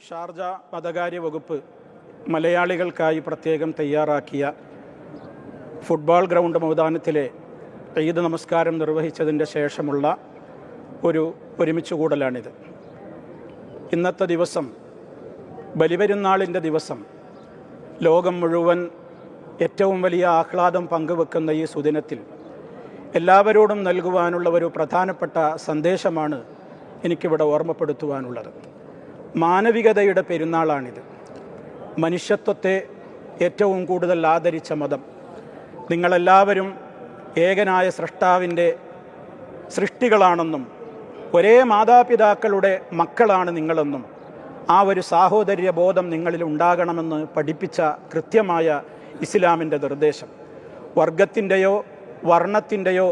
Sharjah മതകാര്യ വകുപ്പ് മലയാളികൾക്കായി പ്രത്യേകം തയ്യാറാക്കിയ ഫുട്ബോൾ ഗ്രൗണ്ട് മൈതാനത്തിലെ ഈദ് നമസ്കാരം നിർവഹിച്ചതിൻ്റെ ശേഷമുള്ള ഒരുമിച്ചുകൂടലാണിത്. ഇന്നത്തെ ദിവസം ബലിപെരുന്നാളിൻ്റെ ദിവസം ലോകം മുഴുവൻ ഏറ്റവും വലിയ ആഹ്ലാദം പങ്കുവെക്കുന്ന ഈ സുദിനത്തിൽ എല്ലാവരോടും നൽകുവാനുള്ള ഒരു പ്രധാനപ്പെട്ട സന്ദേശമാണ് എനിക്കിവിടെ ഓർമ്മപ്പെടുത്തുവാനുള്ളത്. മാനവികതയുടെ പെരുന്നാളാണിത്. മനുഷ്യത്വത്തെ ഏറ്റവും കൂടുതൽ ആദരിച്ച മതം. നിങ്ങളെല്ലാവരും ഏകനായ സൃഷ്ടാവിൻ്റെ സൃഷ്ടികളാണെന്നും ഒരേ മാതാപിതാക്കളുടെ മക്കളാണ് നിങ്ങളെന്നും ആ ഒരു സാഹോദര്യ ബോധം നിങ്ങളിൽ ഉണ്ടാകണമെന്ന് പഠിപ്പിച്ച കൃത്യമായ ഇസ്ലാമിൻ്റെ നിർദ്ദേശം. വർഗത്തിൻ്റെയോ വർണ്ണത്തിൻ്റെയോ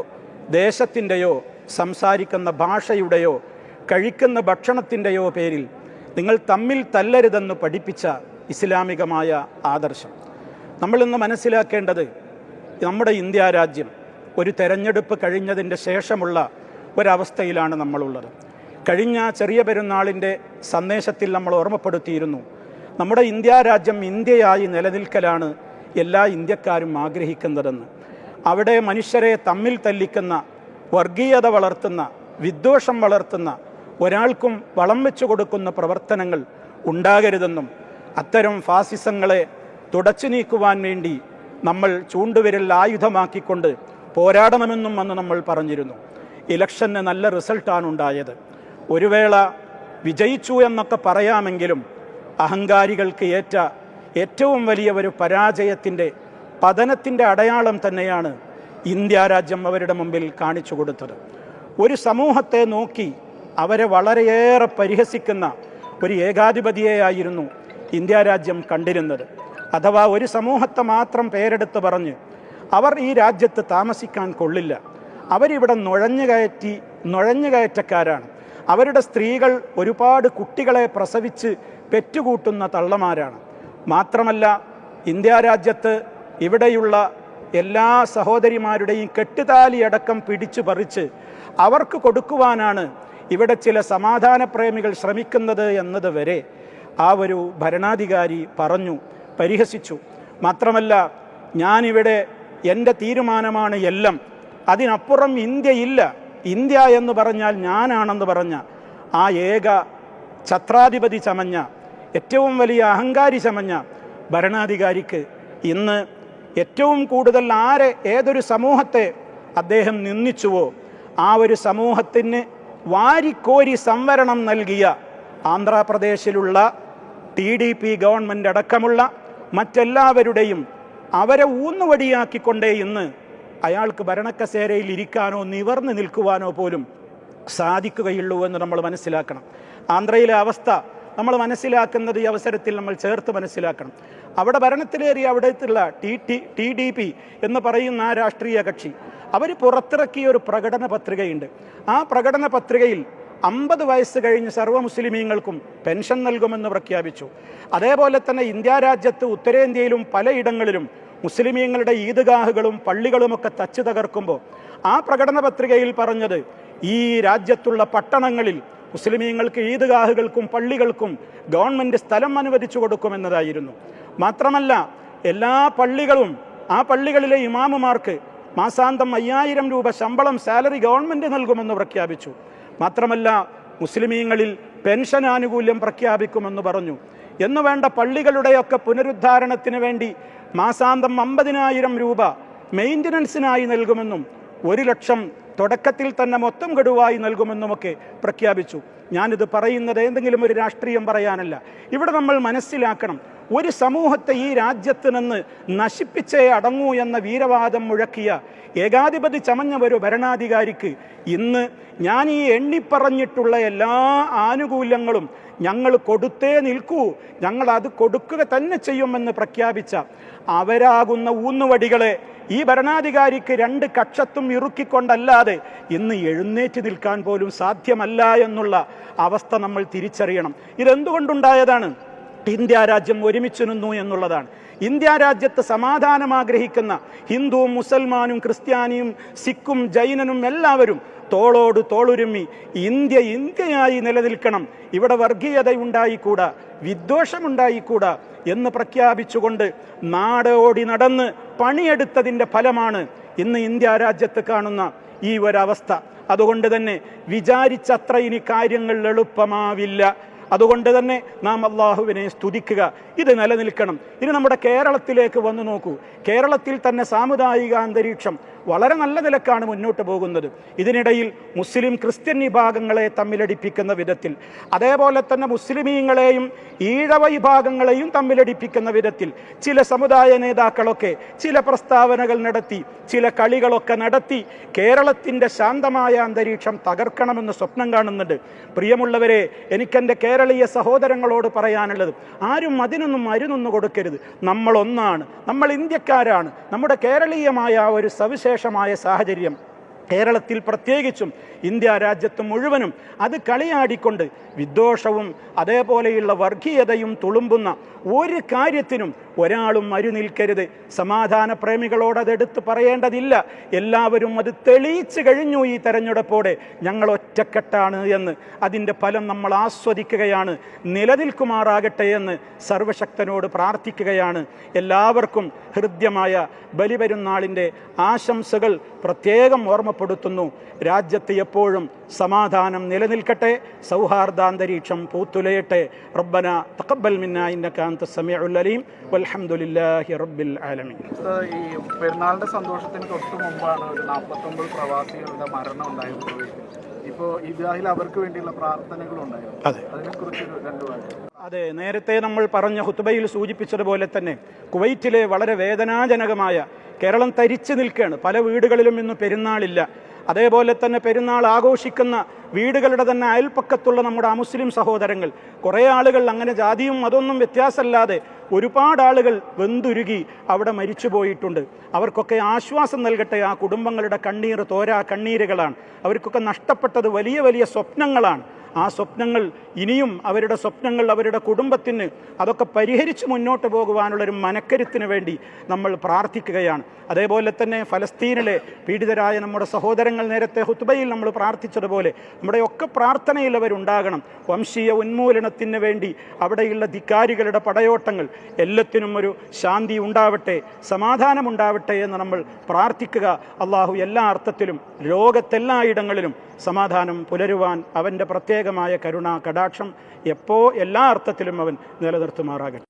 ദേശത്തിൻ്റെയോ സംസാരിക്കുന്ന ഭാഷയുടെയോ കഴിക്കുന്ന ഭക്ഷണത്തിൻ്റെയോ പേരിൽ നിങ്ങൾ തമ്മിൽ തല്ലരുതെന്ന് പഠിപ്പിച്ച ഇസ്ലാമികമായ ആദർശം. നമ്മളിന്ന് മനസ്സിലാക്കേണ്ടത്, നമ്മുടെ ഇന്ത്യ രാജ്യം ഒരു തെരഞ്ഞെടുപ്പ് കഴിഞ്ഞതിൻ്റെ ശേഷമുള്ള ഒരവസ്ഥയിലാണ് നമ്മളുള്ളത്. കഴിഞ്ഞ ചെറിയ പെരുന്നാളിൻ്റെ സന്ദേശത്തിൽ നമ്മൾ ഓർമ്മപ്പെടുത്തിയിരുന്നു, നമ്മുടെ ഇന്ത്യ രാജ്യം ഇന്ത്യയായി നിലനിൽക്കലാണ് എല്ലാ ഇന്ത്യക്കാരും ആഗ്രഹിക്കുന്നതെന്ന്. അവിടെ മനുഷ്യരെ തമ്മിൽ തല്ലിക്കുന്ന, വർഗീയത വളർത്തുന്ന, വിദ്വേഷം വളർത്തുന്ന, ഒരാൾക്കും വളം വെച്ചു കൊടുക്കുന്ന പ്രവർത്തനങ്ങൾ ഉണ്ടാകരുതെന്നും അത്തരം ഫാസിസങ്ങളെ തുടച്ചു നീക്കുവാൻ വേണ്ടി നമ്മൾ ചൂണ്ടുവിരൽ ആയുധമാക്കിക്കൊണ്ട് പോരാടണമെന്നും അന്ന് നമ്മൾ പറഞ്ഞിരുന്നു. ഇലക്ഷന് നല്ല റിസൾട്ടാണ് ഉണ്ടായത്. ഒരു വേള വിജയിച്ചു എന്നൊക്കെ പറയാമെങ്കിലും അഹങ്കാരികൾക്ക് ഏറ്റ ഏറ്റവും വലിയ ഒരു പരാജയത്തിൻ്റെ പതനത്തിൻ്റെ അടയാളം തന്നെയാണ് ഇന്ത്യ രാജ്യം അവരുടെ മുമ്പിൽ കാണിച്ചു കൊടുത്തത്. ഒരു സമൂഹത്തെ നോക്കി അവരെ വളരെയേറെ പരിഹസിക്കുന്ന ഒരു ഏകാധിപതിയെയായിരുന്നു ഇന്ത്യ രാജ്യം കണ്ടിരുന്നത്. അഥവാ ഒരു സമൂഹത്തെ മാത്രം പേരെടുത്ത് പറഞ്ഞ് അവർ ഈ രാജ്യത്ത് താമസിക്കാൻ കൊള്ളില്ല, അവരിവിടെ നുഴഞ്ഞുകയറ്റക്കാരാണ്, അവരുടെ സ്ത്രീകൾ ഒരുപാട് കുട്ടികളെ പ്രസവിച്ച് പെറ്റുകൂട്ടുന്ന തള്ളമാരാണ്. മാത്രമല്ല, ഇന്ത്യ രാജ്യത്ത് ഇവിടെയുള്ള എല്ലാ സഹോദരിമാരുടെയും കെട്ടുതാലിയടക്കം പിടിച്ചു പറിച്ച് അവർക്ക് കൊടുക്കുവാനാണ് ഇവിടെ ചില സമാധാനപ്രേമികൾ ശ്രമിക്കുന്നത് എന്നത് വരെ ആ ഒരു ഭരണാധികാരി പറഞ്ഞു, പരിഹസിച്ചു. മാത്രമല്ല, ഞാനിവിടെ എൻ്റെ തീരുമാനമാണ് എല്ലാം, അതിനപ്പുറം ഇന്ത്യയില്ല, ഇന്ത്യ എന്ന് പറഞ്ഞാൽ ഞാനാണെന്ന് പറഞ്ഞ ആ ഏക ഛത്രാധിപതി ചമഞ്ഞ, ഏറ്റവും വലിയ അഹങ്കാരി ചമഞ്ഞ ഭരണാധികാരിക്ക് ഇന്ന് ഏറ്റവും കൂടുതൽ ഏതൊരു സമൂഹത്തെ അദ്ദേഹം നിന്ദിച്ചുവോ ആ ഒരു സമൂഹത്തിന് വാരിക്കോരി സംവരണം നൽകിയ ആന്ധ്രാപ്രദേശിലുള്ള TDP ഗവൺമെൻറ് അടക്കമുള്ള മറ്റെല്ലാവരുടെയും അവരെ ഊന്നുവടിയാക്കിക്കൊണ്ടേ ഇന്ന് അയാൾക്ക് ഭരണക്കസേരയിൽ ഇരിക്കാനോ നിവർന്നു നിൽക്കുവാനോ പോലും സാധിക്കുകയുള്ളൂ എന്ന് നമ്മൾ മനസ്സിലാക്കണം. ആന്ധ്രയിലെ അവസ്ഥ നമ്മൾ മനസ്സിലാക്കുന്നത് ഈ അവസരത്തിൽ നമ്മൾ ചേർത്ത് മനസ്സിലാക്കണം. അവിടെ ഭരണത്തിലേറിയ അവിടത്തുള്ള TDP എന്ന് പറയുന്ന ആ രാഷ്ട്രീയ കക്ഷി അവർ പുറത്തിറക്കിയ ഒരു പ്രകടന പത്രികയുണ്ട്. ആ പ്രകടന പത്രികയിൽ 50 വയസ്സ് കഴിഞ്ഞ് സർവ്വ മുസ്ലിമീങ്ങൾക്കും പെൻഷൻ നൽകുമെന്ന് പ്രഖ്യാപിച്ചു. അതേപോലെ തന്നെ ഇന്ത്യ രാജ്യത്ത് ഉത്തരേന്ത്യയിലും പലയിടങ്ങളിലും മുസ്ലിമീങ്ങളുടെ ഈദ്ഗാഹുകളും പള്ളികളുമൊക്കെ തച്ചു തകർക്കുമ്പോൾ ആ പ്രകടന പത്രികയിൽ പറഞ്ഞത്, ഈ രാജ്യത്തുള്ള പട്ടണങ്ങളിൽ മുസ്ലിമീങ്ങൾക്ക് ഈദ്ഗാഹുകൾക്കും പള്ളികൾക്കും ഗവൺമെൻറ് സ്ഥലം അനുവദിച്ചു കൊടുക്കുമെന്നതായിരുന്നു. മാത്രമല്ല, എല്ലാ പള്ളികളും ആ പള്ളികളിലെ ഇമാമുമാർക്ക് മാസാന്തം 5000 രൂപ ശമ്പളം സാലറി ഗവൺമെൻറ് നൽകുമെന്ന് പ്രഖ്യാപിച്ചു. മാത്രമല്ല, മുസ്ലിമീങ്ങളിൽ പെൻഷൻ ആനുകൂല്യം പ്രഖ്യാപിക്കുമെന്ന് പറഞ്ഞു. എന്നു വേണ്ട പള്ളികളുടെയൊക്കെ പുനരുദ്ധാരണത്തിന് വേണ്ടി മാസാന്തം 50,000 രൂപ മെയിൻ്റനൻസിനായി നൽകുമെന്നും 1 ലക്ഷം തുടക്കത്തിൽ തന്നെ മൊത്തം ഗഡുവായി നൽകുമെന്നുമൊക്കെ പ്രഖ്യാപിച്ചു. ഞാനിത് പറയുന്നത് എന്തെങ്കിലും ഒരു രാഷ്ട്രീയം പറയാനല്ല. ഇവിടെ നമ്മൾ മനസ്സിലാക്കണം, ഒരു സമൂഹത്തെ ഈ രാജ്യത്ത് നിന്ന് നശിപ്പിച്ചേ അടങ്ങൂ എന്ന വീരവാദം മുഴക്കിയ ഏകാധിപതി ചമഞ്ഞ ഒരു ഭരണാധികാരിക്ക് ഇന്ന് ഞാൻ ഈ എണ്ണിപ്പറഞ്ഞിട്ടുള്ള എല്ലാ ആനുകൂല്യങ്ങളും ഞങ്ങൾ കൊടുത്തേ നിൽക്കൂ, ഞങ്ങൾ അത് കൊടുക്കുക തന്നെ ചെയ്യുമെന്ന് പ്രഖ്യാപിച്ച അവരാകുന്ന ഊന്നുവടികളെ ഈ ഭരണാധികാരിക്ക് 2 കക്ഷത്തും ഇറുക്കിക്കൊണ്ടല്ലാതെ ഇന്ന് എഴുന്നേറ്റ് നിൽക്കാൻ പോലും സാധ്യമല്ല എന്നുള്ള അവസ്ഥ നമ്മൾ തിരിച്ചറിയണം. ഇതെന്തുകൊണ്ടുണ്ടായതാണ്? ഇന്ത്യ രാജ്യം ഒരുമിച്ച് നിന്നു എന്നുള്ളതാണ്. ഇന്ത്യ രാജ്യത്ത് സമാധാനം ആഗ്രഹിക്കുന്ന ഹിന്ദുവും മുസൽമാനും ക്രിസ്ത്യാനിയും സിഖും ജൈനനും എല്ലാവരും തോളോട് തോളുരുമ്മി ഇന്ത്യ ഇന്ത്യയായി നിലനിൽക്കണം, ഇവിടെ വർഗീയതയുണ്ടായിക്കൂടാ, വിദ്വേഷമുണ്ടായിക്കൂടാ എന്ന് പ്രഖ്യാപിച്ചുകൊണ്ട് നാടോടി നടന്ന് പണിയെടുത്തതിൻ്റെ ഫലമാണ് ഇന്ന് ഇന്ത്യ രാജ്യത്ത് കാണുന്ന ഈ ഒരവസ്ഥ. അതുകൊണ്ട് തന്നെ വിചാരിച്ചത്ര ഇനി കാര്യങ്ങൾ എളുപ്പമാവില്ല. അതുകൊണ്ട് തന്നെ നാം അള്ളാഹുവിനെ സ്തുതിക്കുക, ഇത് നിലനിൽക്കണം. ഇനി നമ്മുടെ കേരളത്തിലേക്ക് വന്നു നോക്കൂ. കേരളത്തിൽ തന്നെ സാമുദായിക അന്തരീക്ഷം വളരെ നല്ല നിലക്കാണ് മുന്നോട്ട് പോകുന്നത്. ഇതിനിടയിൽ മുസ്ലിം ക്രിസ്ത്യൻ വിഭാഗങ്ങളെ തമ്മിലടിപ്പിക്കുന്ന വിധത്തിൽ, അതേപോലെ തന്നെ മുസ്ലിമീങ്ങളെയും ഈഴവ വിഭാഗങ്ങളെയും തമ്മിലടിപ്പിക്കുന്ന വിധത്തിൽ ചില സമുദായ നേതാക്കളൊക്കെ ചില പ്രസ്താവനകൾ നടത്തി, ചില കളികളൊക്കെ നടത്തി കേരളത്തിൻ്റെ ശാന്തമായ അന്തരീക്ഷം തകർക്കണമെന്ന് സ്വപ്നം കാണുന്നുണ്ട്. പ്രിയമുള്ളവരെ, എനിക്കെൻ്റെ കേരളീയ സഹോദരങ്ങളോട് പറയാനുള്ളത്, ആരും അതിനൊന്നും മരുന്നൊന്നു കൊടുക്കരുത്. നമ്മളൊന്നാണ്, നമ്മൾ ഇന്ത്യക്കാരാണ്. നമ്മുടെ കേരളീയമായ ഒരു സവിശേഷമായ സാഹചര്യം കേരളത്തിൽ പ്രത്യേകിച്ചും ഇന്ത്യ രാജ്യത്ത് മുഴുവനും അത് കളിയാടിക്കൊണ്ട് വിദ്വേഷവും അതേപോലെയുള്ള വർഗീയതയും തുളുമ്പുന്ന ഒരു കാര്യത്തിനും ഒരാളും മരുനിൽക്കരുത്. സമാധാന പ്രേമികളോട് അതെടുത്ത് പറയേണ്ടതില്ല. എല്ലാവരും അത് തെളിയിച്ചു കഴിഞ്ഞു ഈ തെരഞ്ഞെടുപ്പോടെ. ഞങ്ങൾ ഒറ്റക്കെട്ടാണ് എന്ന്. അതിൻ്റെ ഫലം നമ്മൾ ആസ്വദിക്കുകയാണ്. നിലനിൽക്കുമാറാകട്ടെ എന്ന് സർവശക്തനോട് പ്രാർത്ഥിക്കുകയാണ്. എല്ലാവർക്കും ഹൃദ്യമായ ബലിപെരുന്നാളിൻ്റെ ആശംസകൾ പ്രത്യേകം ഓർമ്മപ്പെടുത്തുന്നു. രാജ്യത്ത് എപ്പോഴും സമാധാനം നിലനിൽക്കട്ടെ, സൗഹാർദ്ദാന്തരീക്ഷം പൂത്തുലയട്ടെ. റബ്ബന തഖബ്ബൽ മിന്നാ ഇന്നക അൻത സമീഉൽ അലീം വൽഹംദുലില്ലാഹി റബ്ബിൽ ആലമീൻ. ഈ പെരുന്നാളിന്റെ സന്തോഷത്തിന് തൊട്ട് മുമ്പാണ് ഒരു 49 പ്രവാസികളുടെ മരണം ഉണ്ടായിരുന്നത്. ഇപ്പോൾ ഈദ്ഗാഹിൽ അവർക്ക് വേണ്ടിയുള്ള പ്രാർത്ഥനകളുണ്ടായിരുന്നു. അതിനെക്കുറിച്ച് രണ്ട് വാക്ക്. അതെ, നേരത്തെ നമ്മൾ പറഞ്ഞ ഖുത്ബയിൽ സൂചിപ്പിച്ചതുപോലെ തന്നെ കുവൈറ്റിലെ വളരെ വേദനാജനകമായ, കേരളം തരിച്ചു നിൽക്കുകയാണ്. പല വീടുകളിലും ഇന്ന് പെരുന്നാളില്ല. അതേപോലെ തന്നെ പെരുന്നാൾ ആഘോഷിക്കുന്ന വീടുകളുടെ തന്നെ അയൽപ്പക്കത്തുള്ള നമ്മുടെ അമുസ്ലിം സഹോദരങ്ങൾ, കുറേ ആളുകൾ അങ്ങനെ ജാതിയും അതൊന്നും വ്യത്യാസമല്ലാതെ ഒരുപാട് ആളുകൾ വെന്തുരുകി അവിടെ മരിച്ചു പോയിട്ടുണ്ട്. അവർക്കൊക്കെ ആശ്വാസം നൽകട്ടെ. ആ കുടുംബങ്ങളുടെ കണ്ണീർ തോരാ കണ്ണീരുകളാണ്. അവർക്കൊക്കെ നഷ്ടപ്പെട്ടത് വലിയ വലിയ സ്വപ്നങ്ങളാണ്. ആ സ്വപ്നങ്ങൾ ഇനിയും അവരുടെ സ്വപ്നങ്ങൾ അവരുടെ കുടുംബത്തിന് അതൊക്കെ പരിഹരിച്ച് മുന്നോട്ട് പോകുവാനുള്ളൊരു മനക്കരുത്തിന് വേണ്ടി നമ്മൾ പ്രാർത്ഥിക്കുകയാണ്. അതേപോലെ തന്നെ ഫലസ്തീനിലെ പീഡിതരായ നമ്മുടെ സഹോദരങ്ങൾ, നേരത്തെ ഹുത്ബയിൽ നമ്മൾ പ്രാർത്ഥിച്ചതുപോലെ നമ്മുടെയൊക്കെ പ്രാർത്ഥനയിൽ അവരുണ്ടാകണം. വംശീയ ഉന്മൂലനത്തിന് വേണ്ടി അവിടെയുള്ള ധിക്കാരികളുടെ പടയോട്ടങ്ങൾ എല്ലാത്തിനും ഒരു ശാന്തി ഉണ്ടാവട്ടെ, സമാധാനമുണ്ടാവട്ടെ എന്ന് നമ്മൾ പ്രാർത്ഥിക്കുക. അള്ളാഹു എല്ലാ അർത്ഥത്തിലും ലോകത്തെല്ലായിടങ്ങളിലും സമാധാനം പുലരുവാൻ അവൻ്റെ പ്രത്യേകമായ കരുണ കടാക്ഷം എല്ലാ അർത്ഥത്തിലും അവൻ നിലനിർത്തുമാറാകട്ടെ.